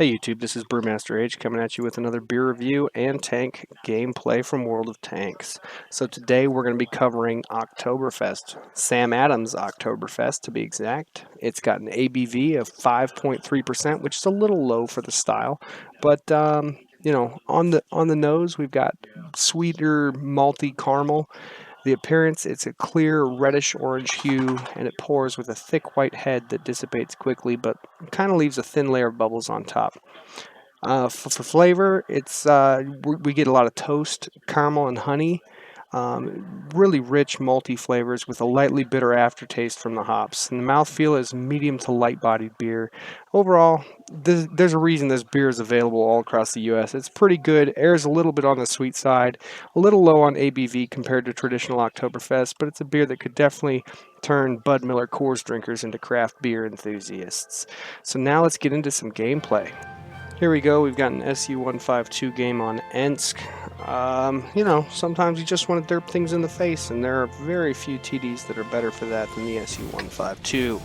Hey YouTube, this is Brewmaster H coming at you with another beer review and tank gameplay from World of Tanks. So today we're going to be covering Oktoberfest, Sam Adams Oktoberfest to be exact. It's got an ABV of 5.3%, which is a little low for the style, but you know, on the nose we've got sweeter malty caramel. The appearance, it's a clear reddish orange hue, and it pours with a thick white head that dissipates quickly, but kind of leaves a thin layer of bubbles on top. For flavor, we get a lot of toast, caramel, and honey. Really rich malty flavors with a lightly bitter aftertaste from the hops. And the mouthfeel is medium to light-bodied beer. Overall, there's a reason this beer is available all across the U.S. It's pretty good. Airs a little bit on the sweet side, a little low on ABV compared to traditional Oktoberfest, but it's a beer that could definitely turn Bud Miller Coors drinkers into craft beer enthusiasts. So now let's get into some gameplay. Here we go, we've got an SU152 game on Ensk. You know, sometimes you just want to derp things in the face, and there are very few TDs that are better for that than the SU152.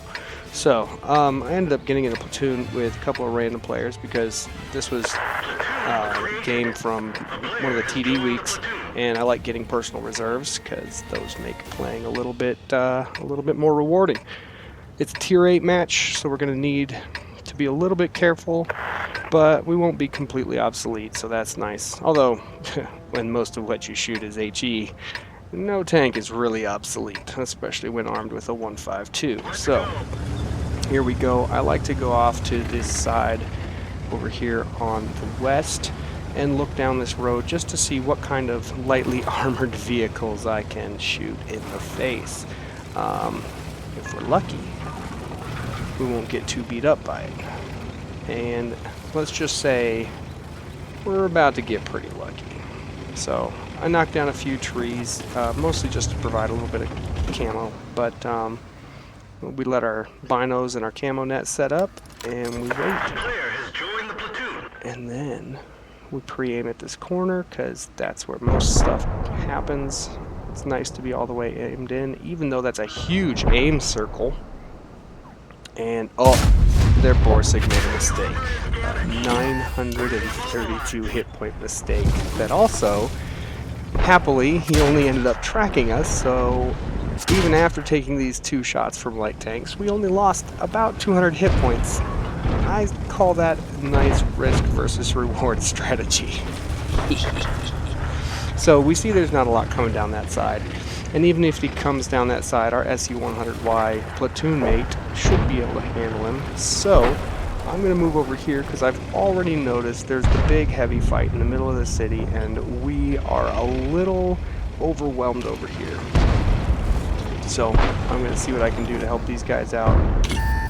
So, I ended up getting in a platoon with a couple of random players because this was a game from one of the TD weeks, and I like getting personal reserves because those make playing a little bit more rewarding. It's a tier 8 match, so we're going to need to be a little bit careful, but we won't be completely obsolete, so that's nice. Although, when most of what you shoot is HE, no tank is really obsolete, especially when armed with a 152. So, here we go. I like to go off to this side over here on the west and look down this road just to see what kind of lightly armored vehicles I can shoot in the face. If we're lucky, we won't get too beat up by it. And let's just say we're about to get pretty lucky. So I knocked down a few trees, mostly just to provide a little bit of camo, but we let our binos and our camo net set up, and we wait. And then we pre-aim at this corner, because that's where most stuff happens. It's nice to be all the way aimed in, even though that's a huge aim circle. And, oh, their Borsig made a mistake. 932 hit point mistake. That also, happily, he only ended up tracking us, so even after taking these 2 shots from light tanks, we only lost about 200 hit points. I call that a nice risk versus reward strategy. So we see there's not a lot coming down that side. And even if he comes down that side, our SU100Y platoon mate should be able to handle him. So, I'm going to move over here because I've already noticed there's the big heavy fight in the middle of the city, and we are a little overwhelmed over here. So, I'm going to see what I can do to help these guys out.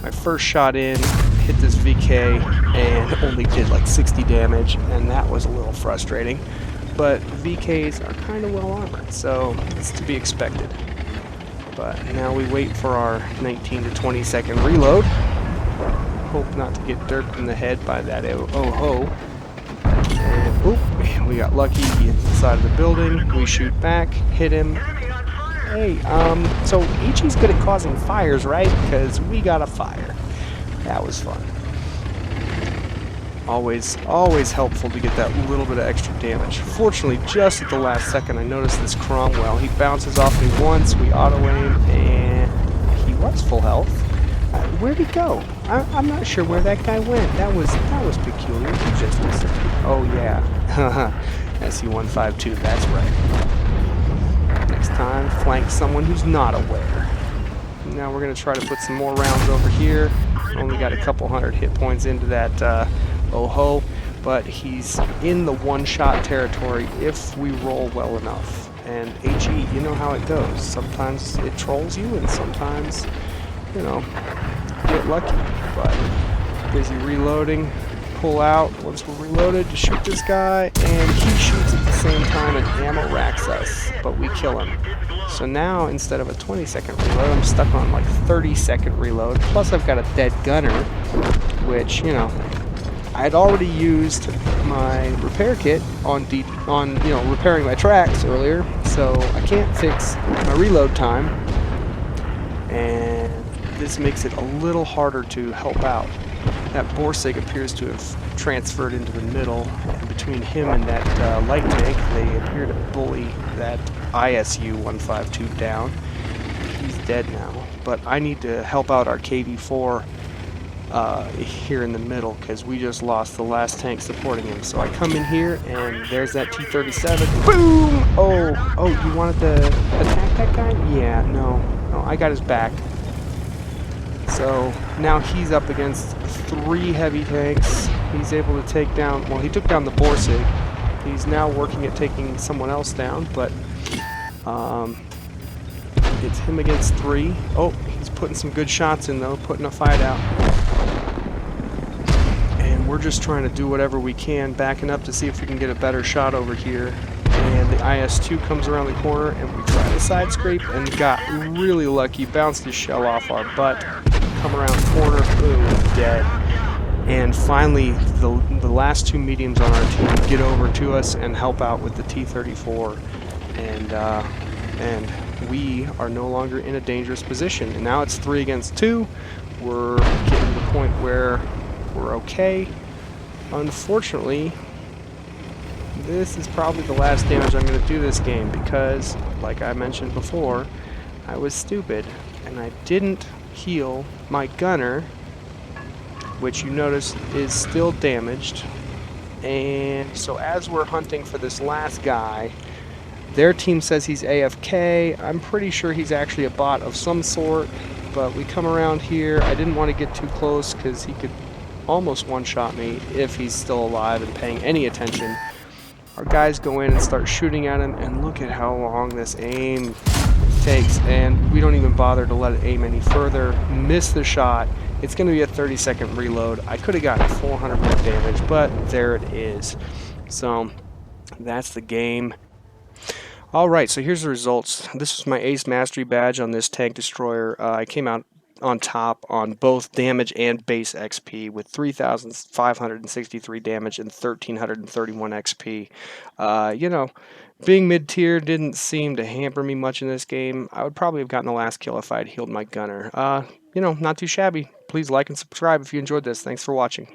My first shot in, hit this VK, and only did like 60 damage, and that was a little frustrating. But VKs are kind of well armored, so it's to be expected. But now we wait for our 19 to 20 second reload. Hope not to get derped in the head by that oh-ho. And oop, we got lucky. He hit the side of the building. We shoot back, hit him. Hey, so Ichi's good at causing fires, right? Because we got a fire. That was fun. Always helpful to get that little bit of extra damage. Fortunately, just at the last second, I noticed this Cromwell. He bounces off me once, we auto-aim, and he was full health. Where'd he go? I'm not sure where that guy went. That was peculiar. He just disappeared. Oh yeah, SU152. That's right. Next time, flank someone who's not aware. Now we're gonna try to put some more rounds over here. Only got a couple hundred hit points into that. Oh-ho, but he's in the one-shot territory if we roll well enough. And HE, you know how it goes. Sometimes it trolls you, and sometimes, you know, you get lucky. But busy reloading, pull out once we're reloaded to shoot this guy, and he shoots at the same time and ammo racks us, but we kill him. So now, instead of a 20-second reload, I'm stuck on like 30-second reload, plus I've got a dead gunner, which, you know, I'd already used my repair kit on repairing my tracks earlier, so I can't fix my reload time, and this makes it a little harder to help out. That Borsig appears to have transferred into the middle, and between him and that light tank, they appear to bully that SU152 down. He's dead now, but I need to help out our KV4 here in the middle because we just lost the last tank supporting him. So I come in here, and there's that T-37. Boom! Oh, you wanted to attack that guy? Yeah, no, I got his back. So now he's up against 3 heavy tanks. He's able to take down, well, he took down the Borsig. He's now working at taking someone else down, but it's him against 3. Oh, he's putting some good shots in though, putting a fight out. And we're just trying to do whatever we can, backing up to see if we can get a better shot over here. And the IS-2 comes around the corner, and we try to side scrape and got really lucky, bounced his shell off our butt. Come around corner, boom, dead. And finally, the last 2 mediums on our team get over to us and help out with the T-34, and we are no longer in a dangerous position. And now it's 3 against 2. We're getting to the point where we're okay. Unfortunately, this is probably the last damage I'm going to do this game because, like I mentioned before, I was stupid and I didn't heal my gunner, which you notice is still damaged. And so as we're hunting for this last guy, their team says he's AFK. I'm pretty sure he's actually a bot of some sort, but we come around here. I didn't want to get too close because he could almost one-shot me if he's still alive and paying any attention. Our guys go in and start shooting at him, and look at how long this aim takes, and we don't even bother to let it aim any further. Miss the shot. It's going to be a 30-second reload. I could have gotten 400 more damage, but there it is. So that's the game. Alright, so here's the results. This is my Ace Mastery badge on this tank destroyer. I came out on top on both damage and base XP with 3,563 damage and 1,331 XP. You know, being mid-tier didn't seem to hamper me much in this game. I would probably have gotten the last kill if I had healed my gunner. You know, not too shabby. Please like and subscribe if you enjoyed this. Thanks for watching.